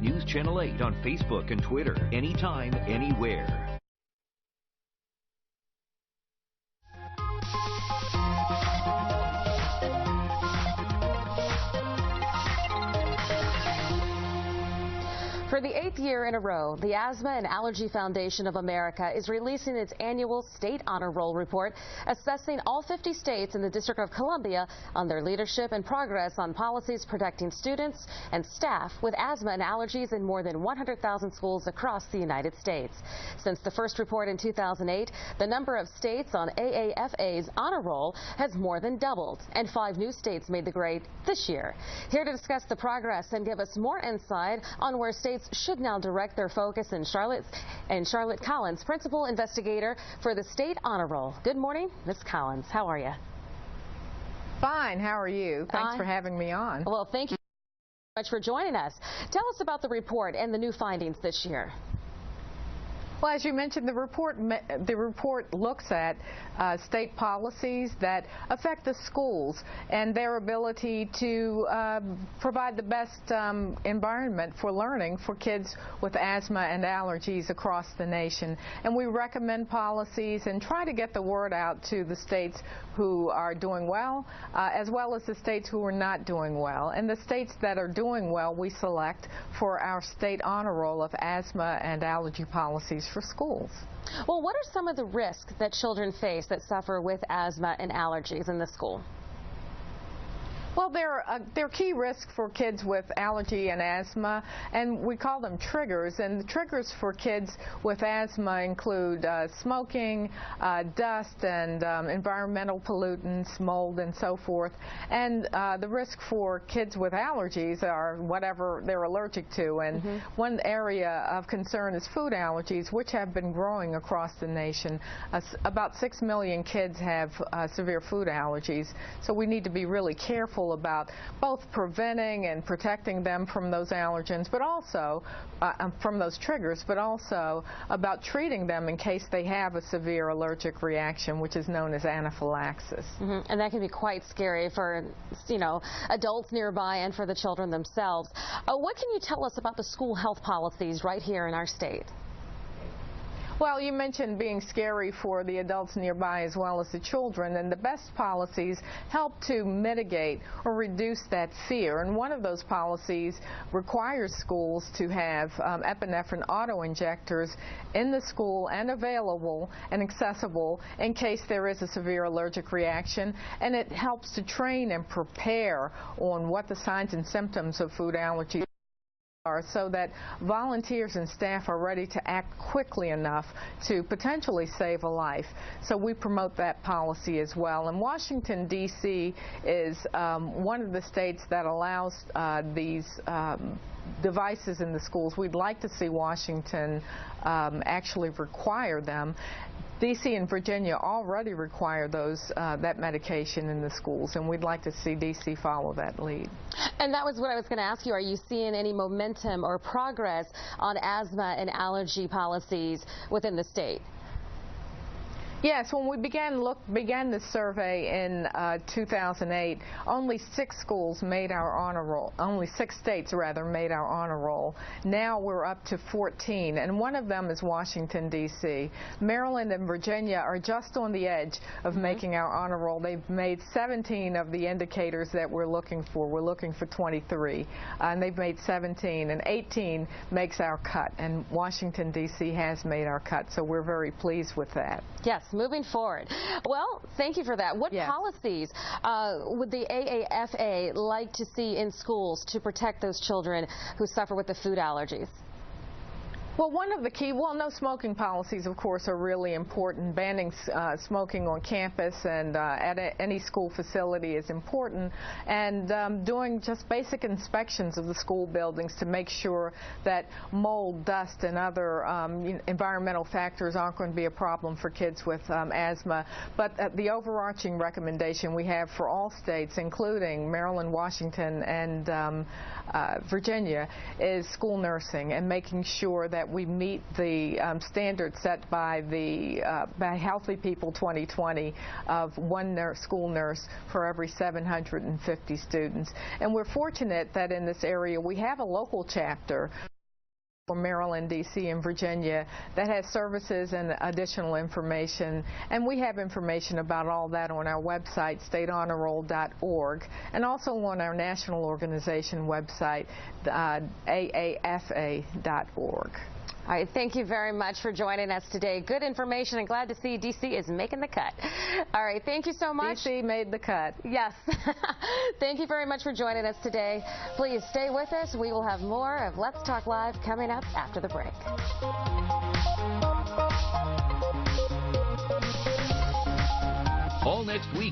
News Channel 8 on Facebook and Twitter. Anytime, anywhere. For the 8th year in a row, the Asthma and Allergy Foundation of America is releasing its annual State Honor Roll report, assessing all 50 states and the District of Columbia on their leadership and progress on policies protecting students and staff with asthma and allergies in more than 100,000 schools across the United States. Since the first report in 2008, the number of states on AAFA's honor roll has more than doubled, and 5 new states made the grade this year. Here to discuss the progress and give us more insight on where states should now direct their focus in Charlotte Collins, principal investigator for the State Honor Roll. Good morning, Ms. Collins. How are you? Fine. How are you? Thanks for having me on. Well, thank you so much for joining us. Tell us about the report and the new findings this year. Well, as you mentioned, the report looks at state policies that affect the schools and their ability to provide the best environment for learning for kids with asthma and allergies across the nation. And we recommend policies and try to get the word out to the states who are doing well as the states who are not doing well. And the states that are doing well, we select for our State Honor Roll of asthma and allergy policies for schools. Well, what are some of the risks that children face that suffer with asthma and allergies in the school? Well, they're key risks for kids with allergy and asthma, and we call them triggers. And the triggers for kids with asthma include smoking, dust, and environmental pollutants, mold, and so forth. And the risk for kids with allergies are whatever they're allergic to. And one area of concern is food allergies, which have been growing across the nation. About 6 million kids have severe food allergies, so we need to be really careful about both preventing and protecting them from those allergens, but also from those triggers, but also about treating them in case they have a severe allergic reaction, which is known as anaphylaxis. And that can be quite scary for, adults nearby and for the children themselves. What can you tell us about the school health policies right here in our state? Well, you mentioned being scary for the adults nearby as well as the children, and the best policies help to mitigate or reduce that fear. And one of those policies requires schools to have epinephrine auto-injectors in the school and available and accessible in case there is a severe allergic reaction. And it helps to train and prepare on what the signs and symptoms of food allergy are, so that volunteers and staff are ready to act quickly enough to potentially save a life. So we promote that policy as well. And Washington, D.C. is one of the states that allows these devices in the schools. We'd like to see Washington actually require them. D.C. and Virginia already require that medication in the schools, and we'd like to see D.C. follow that lead. And that was what I was going to ask you. Are you seeing any momentum or progress on asthma and allergy policies within the state? Yes, when we began this survey in 2008, only 6 schools made our honor roll. Only 6 states, rather, made our honor roll. Now we're up to 14, and one of them is Washington, D.C. Maryland and Virginia are just on the edge of making our honor roll. They've made 17 of the indicators that we're looking for. We're looking for 23, and they've made 17, and 18 makes our cut, and Washington, D.C. has made our cut, so we're very pleased with that. Yes. Moving forward. Well, thank you for that. What policies would the AAFA like to see in schools to protect those children who suffer with the food allergies? Well, one of the key, no smoking policies, of course, are really important. Banning smoking on campus and at any school facility is important. And doing just basic inspections of the school buildings to make sure that mold, dust, and other environmental factors aren't going to be a problem for kids with asthma. But the overarching recommendation we have for all states, including Maryland, Washington, and Virginia, is school nursing and making sure that that we meet the standard set by the by Healthy People 2020 of one school nurse for every 750 students. And we're fortunate that in this area we have a local chapter for Maryland, D.C., and Virginia that has services and additional information. And we have information about all that on our website, statehonorroll.org, and also on our national organization website, AAFA.org. All right, thank you very much for joining us today. Good information, and glad to see D.C. is making the cut. All right, thank you so much. D.C. made the cut. Yes. Thank you very much for joining us today. Please stay with us. We will have more of Let's Talk Live coming up after the break. All next week.